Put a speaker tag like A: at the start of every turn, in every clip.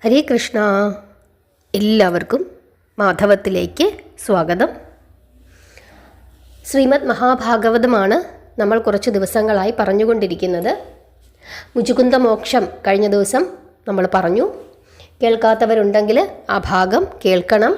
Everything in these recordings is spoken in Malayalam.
A: ഹരേ കൃഷ്ണ. എല്ലാവർക്കും മാധവത്തിലേക്ക് സ്വാഗതം. ശ്രീമദ് മഹാഭാഗവതമാണ് നമ്മൾ കുറച്ച് ദിവസങ്ങളായി പറഞ്ഞുകൊണ്ടിരിക്കുന്നത്. മുചുകുന്ദ മോക്ഷം കഴിഞ്ഞ ദിവസം നമ്മൾ പറഞ്ഞു. കേൾക്കാത്തവരുണ്ടെങ്കിൽ ആ ഭാഗം കേൾക്കണം.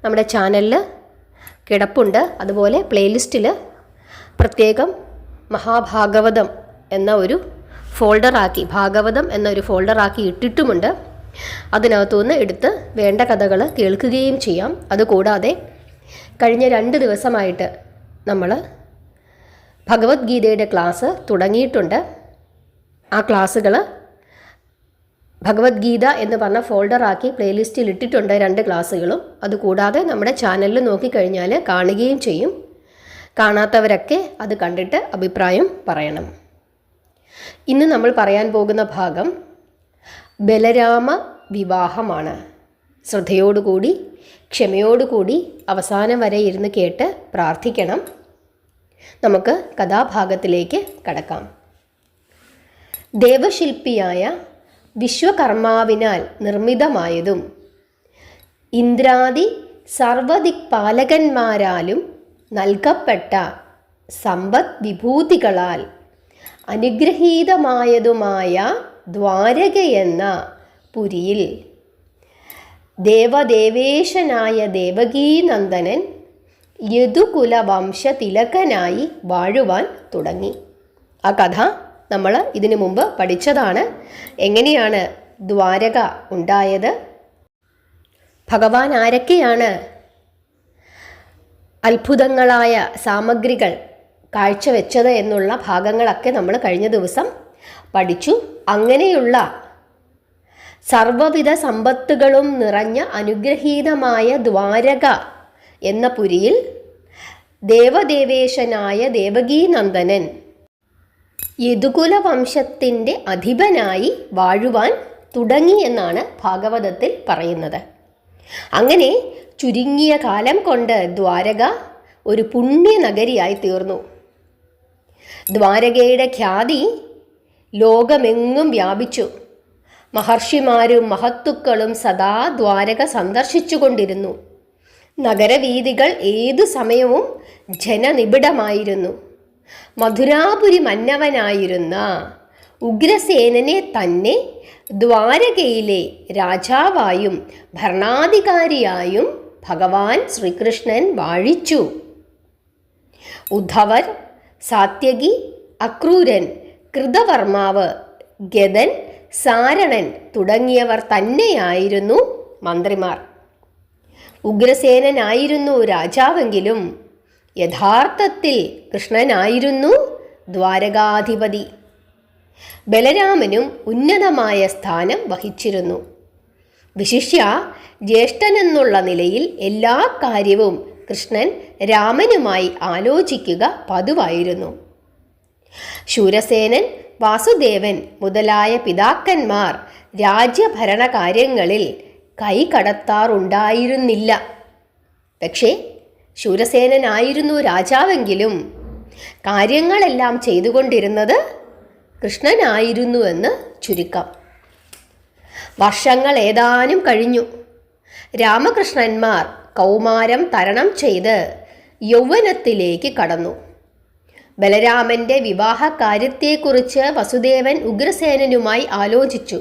A: നമ്മുടെ ചാനലിൽ കിടപ്പുണ്ട്. അതുപോലെ പ്ലേലിസ്റ്റിൽ പ്രത്യേകം മഹാഭാഗവതം എന്ന ഒരു ഫോൾഡറാക്കി, ഭാഗവതം എന്നൊരു ഫോൾഡറാക്കി ഇട്ടിട്ടുമുണ്ട്. അതിനകത്തുനിന്ന് എടുത്ത് വേണ്ട കഥകൾ കേൾക്കുകയും ചെയ്യാം. അതുകൂടാതെ കഴിഞ്ഞ 2 ദിവസമായിട്ട് നമ്മൾ ഭഗവത്ഗീതയുടെ ക്ലാസ് തുടങ്ങിയിട്ടുണ്ട്. ആ ക്ലാസ്സുകൾ ഭഗവത്ഗീത എന്ന് പറഞ്ഞ ഫോൾഡറാക്കി പ്ലേലിസ്റ്റിൽ ഇട്ടിട്ടുണ്ട് 2 ക്ലാസ്സുകളും. അതുകൂടാതെ നമ്മുടെ ചാനലിൽ നോക്കിക്കഴിഞ്ഞാൽ കാണുകയും ചെയ്യും. കാണാത്തവരൊക്കെ അത് കണ്ടിട്ട് അഭിപ്രായം പറയണം. ഇന്ന് നമ്മൾ പറയാൻ പോകുന്ന ഭാഗം ബലരാമ വിവാഹമാണ്. ശ്രദ്ധയോടുകൂടി ക്ഷമയോടുകൂടി അവസാനം വരെ ഇരുന്ന് കേട്ട് പ്രാർത്ഥിക്കണം. നമുക്ക് കഥാഭാഗത്തിലേക്ക് കടക്കാം. ദേവശില്പിയായ വിശ്വകർമാവിനാൽ നിർമ്മിതമായതും ഇന്ദ്രാദി സർവദിക്പാലകന്മാരാലും നൽകപ്പെട്ട സമ്പദ് വിഭൂതികളാൽ അനുഗ്രഹീതമായതുമായ ദ്വാരകയെന്ന പുരിയിൽ ദേവദേവേശനായ ദേവകീനന്ദനൻ യദുകുല വംശതിലകനായി വാഴുവാൻ തുടങ്ങി. ആ കഥ നമ്മൾ ഇതിനു മുമ്പ് പഠിച്ചതാണ്. എങ്ങനെയാണ് ദ്വാരക ഉണ്ടായത്, ഭഗവാൻ ആരൊക്കെയാണ് അത്ഭുതങ്ങളായ സാമഗ്രികൾ കാഴ്ചവെച്ചത് എന്നുള്ള ഭാഗങ്ങളൊക്കെ നമ്മൾ കഴിഞ്ഞ ദിവസം പഠിച്ചു. അങ്ങനെയുള്ള സർവവിധ സമ്പത്തുകളും നിറഞ്ഞ അനുഗ്രഹീതമായ ദ്വാരക എന്ന പുരിയിൽ ദേവദേവേശനായ ദേവകീനന്ദനൻ യദുകുല വംശത്തിൻ്റെ അധിപനായി വാഴുവാൻ തുടങ്ങി എന്നാണ് ഭാഗവതത്തിൽ പറയുന്നത്. അങ്ങനെ ചുരുങ്ങിയ കാലം കൊണ്ട് ദ്വാരക ഒരു പുണ്യനഗരിയായി തീർന്നു. ദ്വാരകയുടെ ഖ്യാതി ലോകമെങ്ങും വ്യാപിച്ചു. മഹർഷിമാരും മഹത്തുക്കളും സദാ ദ്വാരക സന്ദർശിച്ചു കൊണ്ടിരുന്നു. നഗരവീഥികൾ ഏതു സമയവും ജനനിബിഡമായിരുന്നു. മധുരാപുരി മന്നവനായിരുന്ന ഉഗ്രസേനനെ തന്നെ ദ്വാരകയിലെ രാജാവായും ഭരണാധികാരിയായും ഭഗവാൻ ശ്രീകൃഷ്ണൻ വാഴിച്ചു. ഉദ്ധവർ, സാത്യകി, അക്രൂരൻ, കൃതവർമാവ്, ഗദൻ, സാരണൻ തുടങ്ങിയവർ തന്നെയായിരുന്നു മന്ത്രിമാർ. ഉഗ്രസേനനായിരുന്നു രാജാവെങ്കിലും യഥാർത്ഥത്തിൽ കൃഷ്ണനായിരുന്നു ദ്വാരകാധിപതി. ബലരാമനും ഉന്നതമായ സ്ഥാനം വഹിച്ചിരുന്നു. വിശിഷ്യ ജ്യേഷ്ഠനെന്നുള്ള നിലയിൽ എല്ലാ കാര്യവും കൃഷ്ണൻ രാമനുമായി ആലോചിക്കുക പതിവായിരുന്നു. ശൂരസേനൻ, വാസുദേവൻ മുതലായ പിതാക്കന്മാർ രാജ്യഭരണകാര്യങ്ങളിൽ കൈകടത്താറുണ്ടായിരുന്നില്ല. പക്ഷേ ശൂരസേനനായിരുന്നു രാജാവെങ്കിലും കാര്യങ്ങളെല്ലാം ചെയ്തുകൊണ്ടിരുന്നത് കൃഷ്ണനായിരുന്നുവെന്ന് ചുരുക്കം. വർഷങ്ങൾ ഏതാനും കഴിഞ്ഞു. രാമകൃഷ്ണന്മാർ കൗമാരം തരണം ചെയ്ത് യൗവനത്തിലേക്ക് കടന്നു. ബലരാമൻ്റെ വിവാഹകാര്യത്തെക്കുറിച്ച് വസുദേവൻ ഉഗ്രസേനനുമായി ആലോചിച്ചു.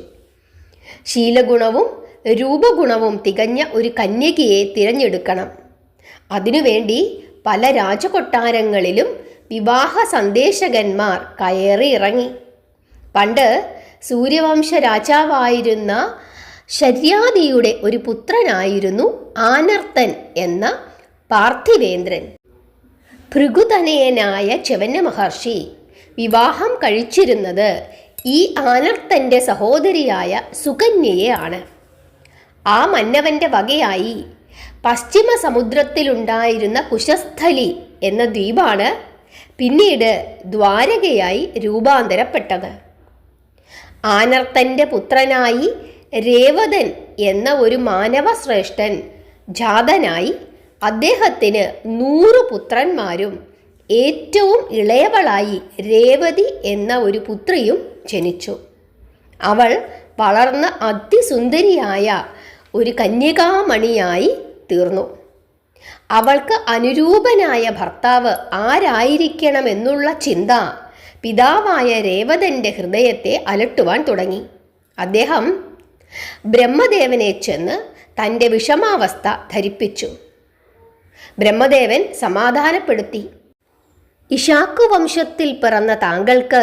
A: ശീലഗുണവും രൂപഗുണവും തികഞ്ഞ ഒരു കന്യകയെ തിരഞ്ഞെടുക്കണം. അതിനുവേണ്ടി പല രാജകൊട്ടാരങ്ങളിലും വിവാഹ സന്ദേശകന്മാർ കയറി ഇറങ്ങി. പണ്ട് സൂര്യവംശ രാജാവായിരുന്ന ശര്യാദിയുടെ ഒരു പുത്രനായിരുന്നു ആനർത്തൻ എന്ന പാർത്ഥിവേന്ദ്രൻ. ഭൃഗുതനയനായ ച്യവന മഹർഷി വിവാഹം കഴിച്ചിരുന്നത് ഈ ആനർത്തൻ്റെ സഹോദരിയായ സുകന്യയെ ആണ്. ആ മന്നവൻ്റെ വകയായി പശ്ചിമ സമുദ്രത്തിലുണ്ടായിരുന്ന കുശസ്ഥലി എന്ന ദ്വീപാണ് പിന്നീട് ദ്വാരകയായി രൂപാന്തരപ്പെട്ടത്. ആനർത്തൻ്റെ പുത്രനായി രേവതൻ എന്ന ഒരു മാനവശ്രേഷ്ഠൻ ജാതനായി. അദ്ദേഹത്തിന് 100 പുത്രന്മാരും ഏറ്റവും ഇളയവളായി രേവതി എന്ന ഒരു പുത്രിയും ജനിച്ചു. അവൾ വളർന്ന് അതിസുന്ദരിയായ ഒരു കന്യകാമണിയായി തീർന്നു. അവൾക്ക് അനുരൂപനായ ഭർത്താവ് ആരായിരിക്കണമെന്നുള്ള ചിന്ത പിതാവായ രേവതൻ്റെ ഹൃദയത്തെ അലട്ടുവാൻ തുടങ്ങി. അദ്ദേഹം ബ്രഹ്മദേവനെ ചെന്ന് തൻ്റെ വിഷമാവസ്ഥ ധരിപ്പിച്ചു. ബ്രഹ്മദേവൻ സമാധാനപ്പെടുത്തി. ഇഷാക്കു വംശത്തിൽ പിറന്ന താങ്കൾക്ക്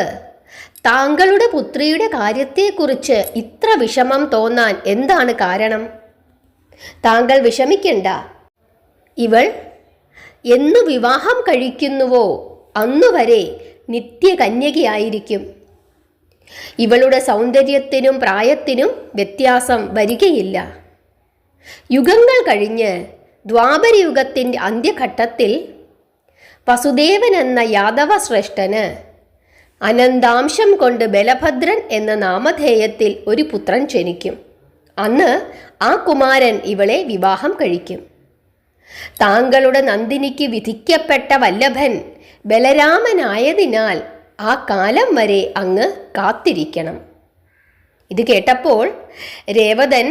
A: താങ്കളുടെ പുത്രിയുടെ കാര്യത്തെക്കുറിച്ച് ഇത്ര വിഷമം തോന്നാൻ എന്താണ് കാരണം? താങ്കൾ വിഷമിക്കണ്ട. ഇവൾ എന്നു വിവാഹം കഴിക്കുന്നുവോ അന്നുവരെ നിത്യകന്യകയായിരിക്കും. ഇവളുടെ സൗന്ദര്യത്തിനും പ്രായത്തിനും വ്യത്യാസം വരികയില്ല. യുഗങ്ങൾ കഴിഞ്ഞ് ദ്വാപരയുഗത്തിൻ്റെ അന്ത്യഘട്ടത്തിൽ വസുദേവൻ എന്ന യാദവ ശ്രേഷ്ഠന് അനന്താംശം കൊണ്ട് ബലഭദ്രൻ എന്ന നാമധേയത്തിൽ ഒരു പുത്രൻ ജനിക്കും. അന്ന് ആ കുമാരൻ ഇവളെ വിവാഹം കഴിക്കും. താങ്കളുടെ നന്ദിനിക്ക് വിധിക്കപ്പെട്ട വല്ലഭൻ ബലരാമനായതിനാൽ ആ കാലം വരെ അങ്ങ് കാത്തിരിക്കണം. ഇത് കേട്ടപ്പോൾ രേവതൻ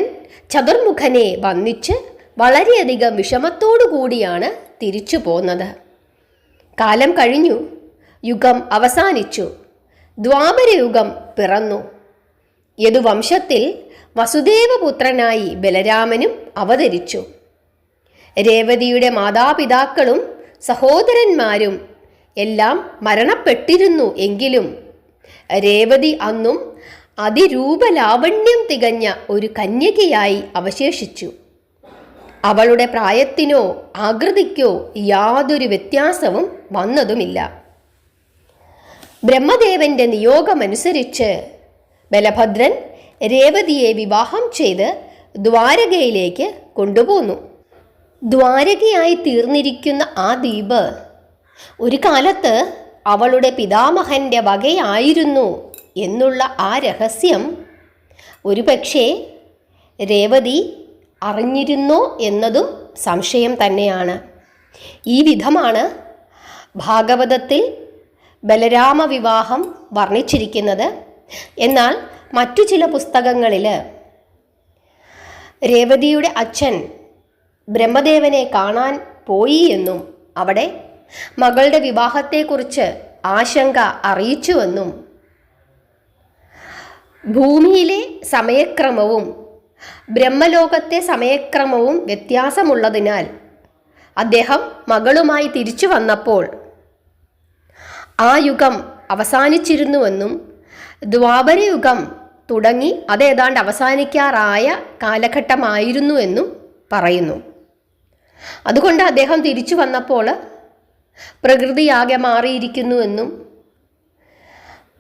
A: ചതുർമുഖനെ വന്ദിച്ച് വളരെയധികം വിഷമത്തോടു കൂടിയാണ് തിരിച്ചു പോന്നത്. കാലം കഴിഞ്ഞു. യുഗം അവസാനിച്ചു. ദ്വാപരയുഗം പിറന്നു. യദുവംശത്തിൽ വസുദേവപുത്രനായി ബലരാമനും അവതരിച്ചു. രേവതിയുടെ മാതാപിതാക്കളും സഹോദരന്മാരും എല്ലാം മരണപ്പെട്ടിരുന്നു. എങ്കിലും രേവതി അന്നും അതിരൂപലാവണ്യം തികഞ്ഞ ഒരു കന്യകയായി അവശേഷിച്ചു. അവളുടെ പ്രായത്തിനോ ആകൃതിക്കോ യാതൊരു വ്യത്യാസവും വന്നതുമില്ല. ബ്രഹ്മദേവന്റെ നിയോഗമനുസരിച്ച് ബലഭദ്രൻ രേവതിയെ വിവാഹം ചെയ്ത് ദ്വാരകയിലേക്ക് കൊണ്ടുപോന്നു. ദ്വാരകയായി തീർന്നിരിക്കുന്ന ആ ദ്വീപ് ഒരു കാലത്ത് അവളുടെ പിതാമഹൻ്റെ വകയായിരുന്നു എന്നുള്ള ആ രഹസ്യം ഒരുപക്ഷേ രേവതി അറിഞ്ഞിരുന്നോ എന്നതും സംശയം തന്നെയാണ്. ഈ വിധമാണ് ഭാഗവതത്തിൽ ബലരാമ വിവാഹം വർണ്ണിച്ചിരിക്കുന്നത്. എന്നാൽ മറ്റു ചില പുസ്തകങ്ങളിൽ രേവതിയുടെ അച്ഛൻ ബ്രഹ്മദേവനെ കാണാൻ പോയി എന്നും അവിടെ മകളുടെ വിവാഹത്തെക്കുറിച്ച് ആശങ്ക അറിയിച്ചുവെന്നും ഭൂമിയിലെ സമയക്രമവും ബ്രഹ്മലോകത്തെ സമയക്രമവും വ്യത്യാസമുള്ളതിനാൽ അദ്ദേഹം മകളുമായി തിരിച്ചു വന്നപ്പോൾ ആ യുഗം അവസാനിച്ചിരുന്നുവെന്നും ദ്വാപരയുഗം തുടങ്ങി അതേതാണ്ട് അവസാനിക്കാറായ കാലഘട്ടമായിരുന്നുവെന്നും പറയുന്നു. അതുകൊണ്ട് അദ്ദേഹം തിരിച്ചു വന്നപ്പോൾ പ്രകൃതിയാകെ മാറിയിരിക്കുന്നുവെന്നും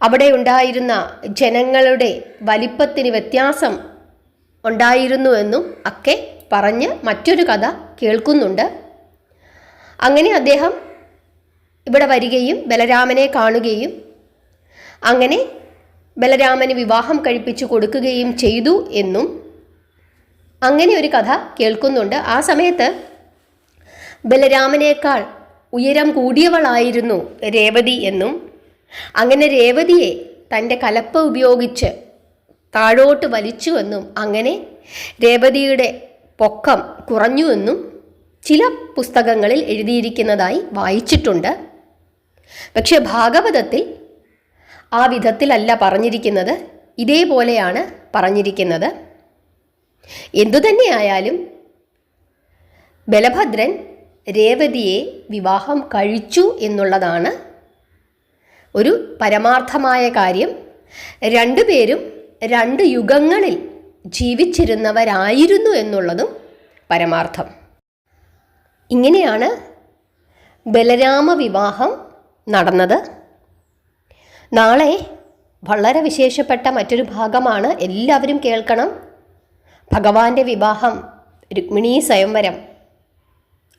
A: അവിടെ ഉണ്ടായിരുന്ന ജനങ്ങളുടെ വലിപ്പത്തിന് വ്യത്യാസം ഉണ്ടായിരുന്നുവെന്നും ഒക്കെ പറഞ്ഞ് മറ്റൊരു കഥ കേൾക്കുന്നുണ്ട്. അങ്ങനെ അദ്ദേഹം ഇവിടെ വരികയും ബലരാമനെ കാണുകയും അങ്ങനെ ബലരാമന് വിവാഹം കഴിപ്പിച്ചു കൊടുക്കുകയും ചെയ്തു എന്നും അങ്ങനെ ഒരു കഥ കേൾക്കുന്നുണ്ട്. ആ സമയത്ത് ബലരാമനേക്കാൾ ഉയരം കൂടിയവളായിരുന്നു രേവതി എന്നും അങ്ങനെ രേവതിയെ തൻ്റെ കലപ്പ ഉപയോഗിച്ച് താഴോട്ട് വലിച്ചുവെന്നും അങ്ങനെ രേവതിയുടെ പൊക്കം കുറഞ്ഞുവെന്നും ചില പുസ്തകങ്ങളിൽ എഴുതിയിരിക്കുന്നതായി വായിച്ചിട്ടുണ്ട്. പക്ഷെ ഭാഗവതത്തിൽ ആ വിധത്തിലല്ല പറഞ്ഞിരിക്കുന്നത്, ഇതേപോലെയാണ് പറഞ്ഞിരിക്കുന്നത്. എന്തുതന്നെയായാലും ബലഭദ്രൻ രേവതിയെ വിവാഹം കഴിച്ചു എന്നുള്ളതാണ് ഒരു പരമാർത്ഥമായ കാര്യം. രണ്ടുപേരും രണ്ട് യുഗങ്ങളിൽ ജീവിച്ചിരുന്നവരായിരുന്നു എന്നുള്ളതും പരമാർത്ഥം. ഇങ്ങനെയാണ് ബലരാമ വിവാഹം നടന്നത്. നാളെ വളരെ വിശേഷപ്പെട്ട മറ്റൊരു ഭാഗമാണ്, എല്ലാവരും കേൾക്കണം. ഭഗവാന്റെ വിവാഹം, രുക്മിണീ സ്വയംവരം.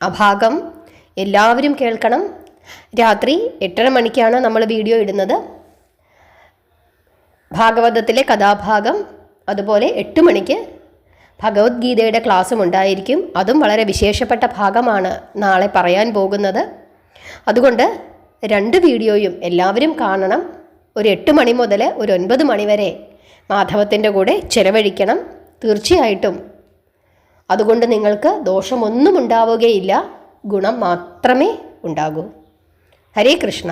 A: ആ ഭാഗം എല്ലാവരും കേൾക്കണം. രാത്രി 8:30 മണിക്കാണ് നമ്മൾ വീഡിയോ ഇടുന്നത്. ഭാഗവതത്തിലെ കഥാഭാഗം, അതുപോലെ 8 മണിക്ക് ഭഗവത്ഗീതയുടെ ക്ലാസ്സും ഉണ്ടായിരിക്കും. അതും വളരെ വിശേഷപ്പെട്ട ഭാഗമാണ് നാളെ പറയാൻ പോകുന്നത്. അതുകൊണ്ട് 2 വീഡിയോയും എല്ലാവരും കാണണം. ഒരു 8 മണി മുതൽ ഒരു 9 മണി വരെ മാധവത്തിൻ്റെ കൂടെ ചിലവഴിക്കണം. തീർച്ചയായിട്ടും അതുകൊണ്ട് നിങ്ങൾക്ക് ദോഷമൊന്നും ഉണ്ടാവുകയില്ല, ഗുണം മാത്രമേ ഉണ്ടാകൂ. ഹരേ കൃഷ്ണ.